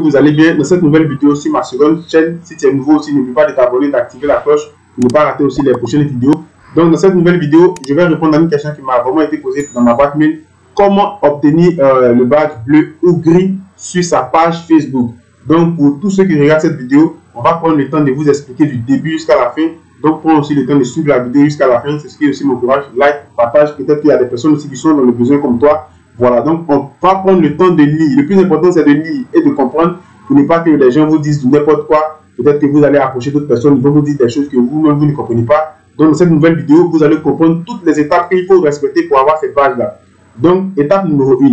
vous allez bien. Dans cette nouvelle vidéo sur ma seconde chaîne, si tu es nouveau aussi, n'oublie pas de t'abonner, d'activer la cloche pour ne pas rater aussi les prochaines vidéos. Donc dans cette nouvelle vidéo, je vais répondre à une question qui m'a vraiment été posée dans ma boîte mail. Comment obtenir le badge bleu ou gris sur sa page Facebook? Donc pour tous ceux qui regardent cette vidéo, on va prendre le temps de vous expliquer du début jusqu'à la fin. Donc prends aussi le temps de suivre la vidéo jusqu'à la fin. C'est ce qui aussi m'encourage. Like, partage. Peut-être qu'il y a des personnes aussi qui sont dans le besoin comme toi. Voilà, donc on va prendre le temps de lire. Le plus important, c'est de lire et de comprendre pour ne pas que les gens vous disent du n'importe quoi. Peut-être que vous allez approcher d'autres personnes, ils vont vous dire des choses que vous-même vous ne comprenez pas. Donc dans cette nouvelle vidéo, vous allez comprendre toutes les étapes qu'il faut respecter pour avoir cette page-là. Donc étape numéro 1,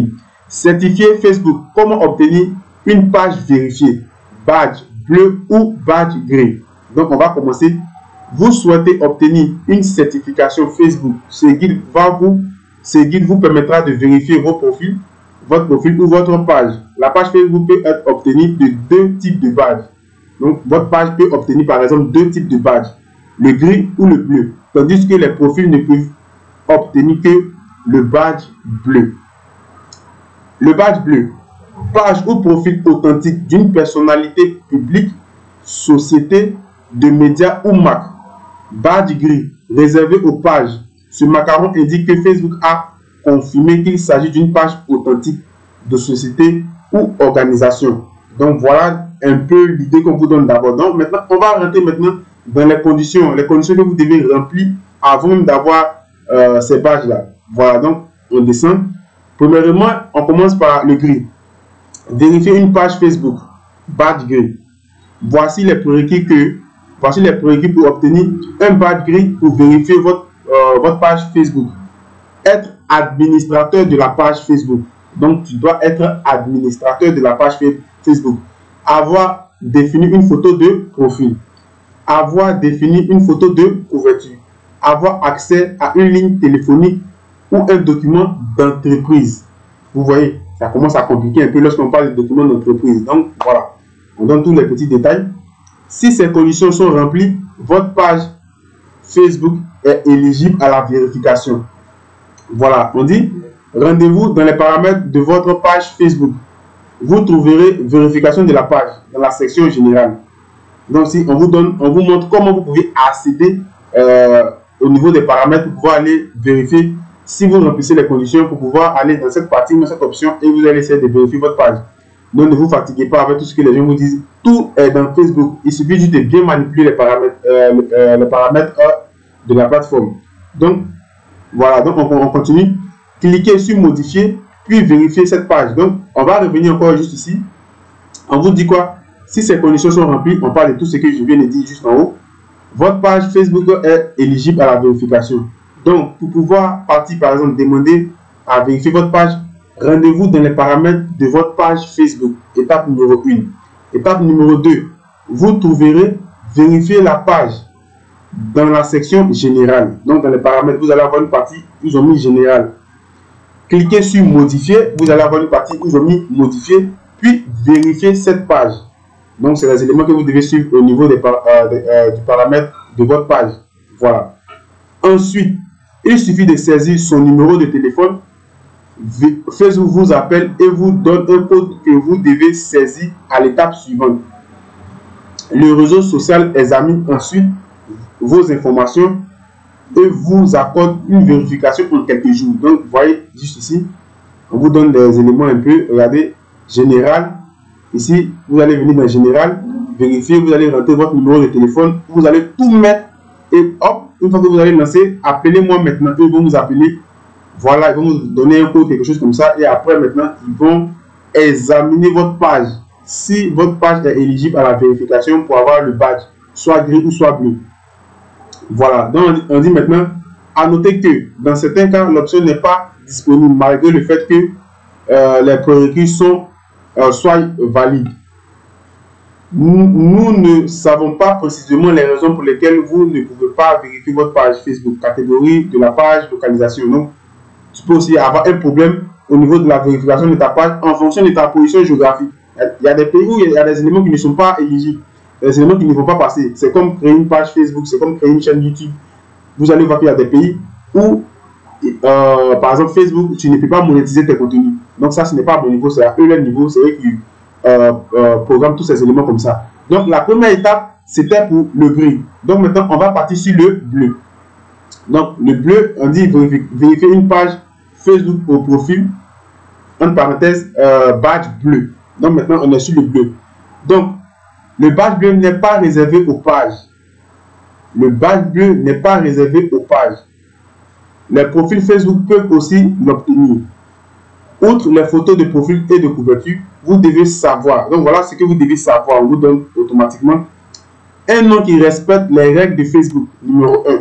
certifier Facebook. Comment obtenir une page vérifiée, badge bleu ou badge gris? Donc on va commencer. Vous souhaitez obtenir une certification Facebook. Ce guide vous permettra de vérifier vos profils, votre profil ou votre page. La page Facebook peut être obtenue de deux types de badges. Donc, votre page peut obtenir par exemple deux types de badges, le gris ou le bleu, tandis que les profils ne peuvent obtenir que le badge bleu. Le badge bleu, page ou profil authentique d'une personnalité publique, société, de médias ou marque. Badge gris, réservé aux pages. Ce macaron indique que Facebook a confirmé qu'il s'agit d'une page authentique de société ou organisation. Donc voilà un peu l'idée qu'on vous donne d'abord. Donc maintenant, on va rentrer maintenant dans les conditions que vous devez remplir avant même d'avoir ces badges-là. Voilà, donc on descend. Premièrement, on commence par le gris. Vérifier une page Facebook. Badge gris. Voici les prérequis pour obtenir un badge gris pour vérifier votre page Facebook. Être administrateur de la page Facebook. Donc, tu dois être administrateur de la page Facebook. Avoir défini une photo de profil. Avoir défini une photo de couverture. Avoir accès à une ligne téléphonique ou un document d'entreprise. Vous voyez, ça commence à compliquer un peu lorsqu'on parle de documents d'entreprise. Donc, voilà. On donne tous les petits détails. Si ces conditions sont remplies, votre page Facebook est éligible à la vérification. Voilà, on dit rendez-vous dans les paramètres de votre page Facebook. Vous trouverez vérification de la page dans la section générale. Donc, si on vous montre comment vous pouvez accéder au niveau des paramètres pour pouvoir aller vérifier si vous remplissez les conditions pour pouvoir aller dans cette partie, dans cette option et vous allez essayer de vérifier votre page. Donc, ne vous fatiguez pas avec tout ce que les gens vous disent. Tout est dans Facebook. Il suffit juste de bien manipuler les paramètres de la plateforme. Donc, voilà. Donc, on continue. Cliquez sur modifier, puis vérifier cette page. Donc, on va revenir encore juste ici. On vous dit quoi? Si ces conditions sont remplies, on parle de tout ce que je viens de dire juste en haut. Votre page Facebook est éligible à la vérification. Donc, pour pouvoir partir, par exemple, demander à vérifier votre page, rendez-vous dans les paramètres de votre page Facebook. Étape numéro 1. Étape numéro 2. Vous trouverez vérifier la page dans la section générale. Donc, dans les paramètres, vous allez avoir une partie où ils ont mis général. Cliquez sur modifier. Vous allez avoir une partie où ils ont mis modifier. Puis, vérifier cette page. Donc, c'est les éléments que vous devez suivre au niveau du paramètre de votre page. Voilà. Ensuite, il suffit de saisir son numéro de téléphone. Facebook vous appelle et vous donne un code que vous devez saisir à l'étape suivante. Le réseau social examine ensuite vos informations et vous accorde une vérification en quelques jours. Donc, vous voyez juste ici, on vous donne des éléments un peu. Regardez, général. Ici, vous allez venir dans général, vérifier, vous allez rentrer votre numéro de téléphone, vous allez tout mettre et hop, une fois que vous allez lancer, appelez-moi maintenant. Ils vont vous appeler. Voilà, ils vont vous donner un code, quelque chose comme ça. Et après, maintenant, ils vont examiner votre page. Si votre page est éligible à la vérification pour avoir le badge, soit gris ou soit bleu. Voilà, donc on dit maintenant, à noter que dans certains cas, l'option n'est pas disponible malgré le fait que les prérequis soient valides. Nous ne savons pas précisément les raisons pour lesquelles vous ne pouvez pas vérifier votre page Facebook, catégorie de la page, localisation. Donc, tu peux aussi avoir un problème au niveau de la vérification de ta page en fonction de ta position géographique. Il y a des pays où il y a des éléments qui ne sont pas éligibles, des éléments qui ne vont pas passer. C'est comme créer une page Facebook, c'est comme créer une chaîne YouTube. Vous allez voir qu'il y a des pays où, par exemple, Facebook, tu ne peux pas monétiser tes contenus. Donc ça, ce n'est pas à mon niveau, c'est à eux leur niveau, c'est eux programme tous ces éléments comme ça. Donc la première étape, c'était pour le gris. Donc maintenant, on va partir sur le bleu. Donc le bleu, on dit vérifier une page Facebook au profil, entre parenthèses, badge bleu. Donc maintenant, on est sur le bleu. Donc, le badge bleu n'est pas réservé aux pages. Le badge bleu n'est pas réservé aux pages. Les profils Facebook peuvent aussi l'obtenir. Outre les photos de profil et de couverture, vous devez savoir. Donc voilà ce que vous devez savoir. On vous donne automatiquement un nom qui respecte les règles de Facebook. Numéro 1.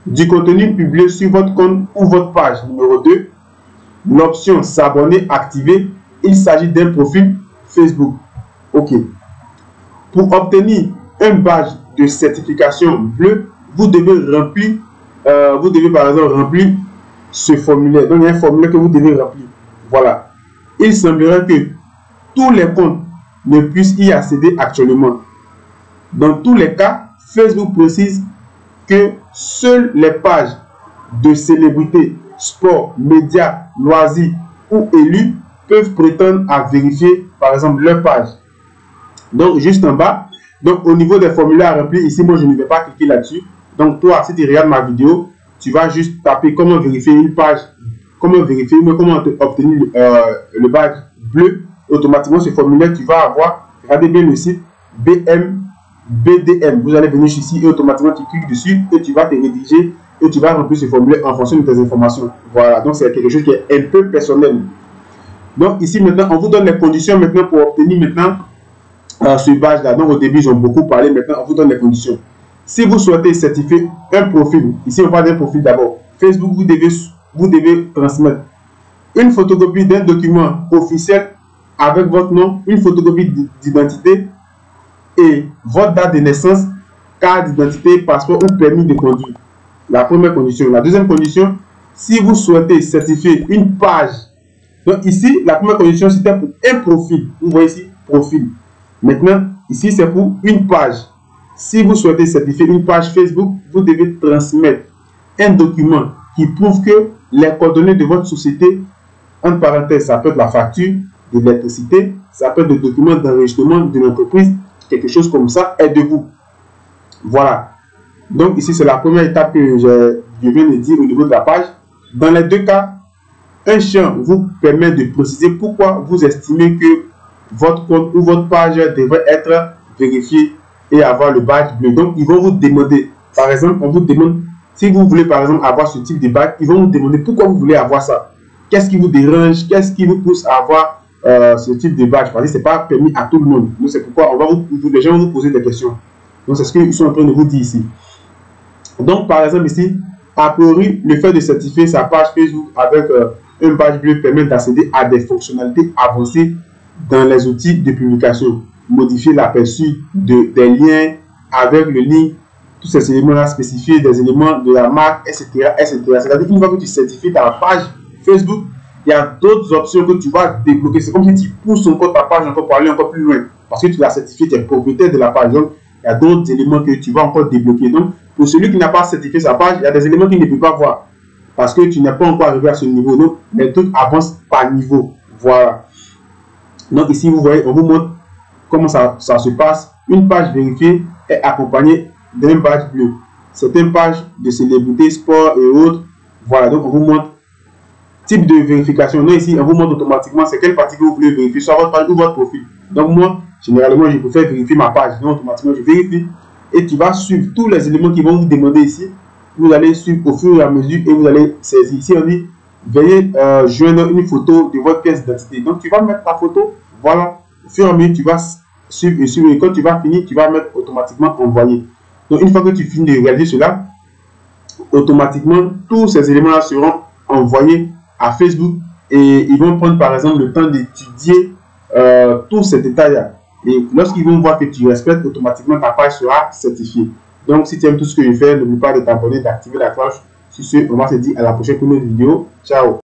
Du contenu publié sur votre compte ou votre page. Numéro 2. L'option s'abonner activée. Il s'agit d'un profil Facebook. OK. Pour obtenir un badge de certification bleu, vous devez remplir, par exemple remplir ce formulaire. Donc il y a un formulaire que vous devez remplir. Voilà. Il semblerait que tous les comptes ne puissent y accéder actuellement. Dans tous les cas, Facebook précise que seules les pages de célébrités, sport, médias, loisirs ou élus peuvent prétendre à vérifier par exemple leur page. Donc juste en bas, donc au niveau des formulaires à remplir ici, moi je ne vais pas cliquer là-dessus. Donc toi, si tu regardes ma vidéo, tu vas juste taper comment vérifier une page, comment obtenir le badge bleu. Automatiquement ce formulaire, tu vas avoir, regardez bien le site BDM. Vous allez venir ici et automatiquement tu cliques dessus et tu vas te rédiger et tu vas remplir ce formulaire en fonction de tes informations. Voilà, donc c'est quelque chose qui est un peu personnel. Donc ici maintenant, on vous donne les conditions maintenant pour obtenir maintenant ce badge là. Donc au début, ils ont beaucoup parlé, maintenant on vous donne les conditions. Si vous souhaitez certifier un profil, ici on parle d'un profil d'abord. Facebook, vous devez transmettre une photocopie d'un document officiel avec votre nom, une photocopie d'identité et votre date de naissance, carte d'identité, passeport ou permis de conduire. La première condition. La deuxième condition, si vous souhaitez certifier une page. Donc ici, la première condition, c'était pour un profil. Vous voyez ici, profil. Maintenant, ici, c'est pour une page. Si vous souhaitez certifier une page Facebook, vous devez transmettre un document qui prouve que les coordonnées de votre société, entre parenthèses, ça peut être la facture de l'électricité, ça peut être le document d'enregistrement de l'entreprise, quelque chose comme ça, est de vous. Voilà. Donc ici, c'est la première étape que je viens de dire au niveau de la page. Dans les deux cas, un champ vous permet de préciser pourquoi vous estimez que votre compte ou votre page devrait être vérifiée et avoir le badge bleu. Donc, ils vont vous demander, par exemple, on vous demande, si vous voulez par exemple avoir ce type de badge, ils vont vous demander pourquoi vous voulez avoir ça. Qu'est-ce qui vous dérange? Qu'est-ce qui vous pousse à avoir ce type de badge? Parce que ce n'est pas permis à tout le monde. Donc, c'est pourquoi les gens vont vous poser des questions. Donc, c'est ce qu'ils sont en train de vous dire ici. Donc, par exemple, ici, a priori, le fait de certifier sa page Facebook avec un badge bleu permet d'accéder à des fonctionnalités avancées dans les outils de publication. Modifier l'aperçu des liens avec le lien, tous ces éléments-là spécifiés, des éléments de la marque, etc. C'est-à-dire qu'une fois que tu certifies ta page Facebook, il y a d'autres options que tu vas débloquer. C'est comme si tu pousses encore ta page encore pour aller encore plus loin. Parce que tu l'as certifié, tu es propriétaire de la page. Donc, il y a d'autres éléments que tu vas encore débloquer. Donc, pour celui qui n'a pas certifié sa page, il y a des éléments qu'il ne peut pas voir. Parce que tu n'es pas encore arrivé à ce niveau. Donc, les trucs avancent par niveau. Voilà. Donc, ici, vous voyez, on vous montre comment ça se passe. Une page vérifiée est accompagnée d'un badge bleu. C'est une page de célébrité, sport et autres. Voilà, donc on vous montre type de vérification. Donc ici, on vous montre automatiquement c'est quelle partie que vous voulez vérifier, soit votre page ou votre profil. Donc moi, généralement, je préfère vérifier ma page. Donc automatiquement, je vérifie. Et tu vas suivre tous les éléments qui vont vous demander ici. Vous allez suivre au fur et à mesure et vous allez saisir. Ici, on dit, veuillez joindre une photo de votre pièce d'identité. Donc tu vas mettre ta photo. Voilà. Au fur et à mesure, tu vas suivre et suivre. Et quand tu vas finir, tu vas mettre automatiquement envoyer. Donc une fois que tu finis de réaliser cela, automatiquement, tous ces éléments-là seront envoyés à Facebook et ils vont prendre par exemple le temps d'étudier tous ces détails-là. Et lorsqu'ils vont voir que tu respectes, automatiquement ta page sera certifiée. Donc si tu aimes tout ce que je fais, n'oublie pas de t'abonner, d'activer la cloche. Sur ce, on va se dire à la prochaine pour une vidéo. Ciao!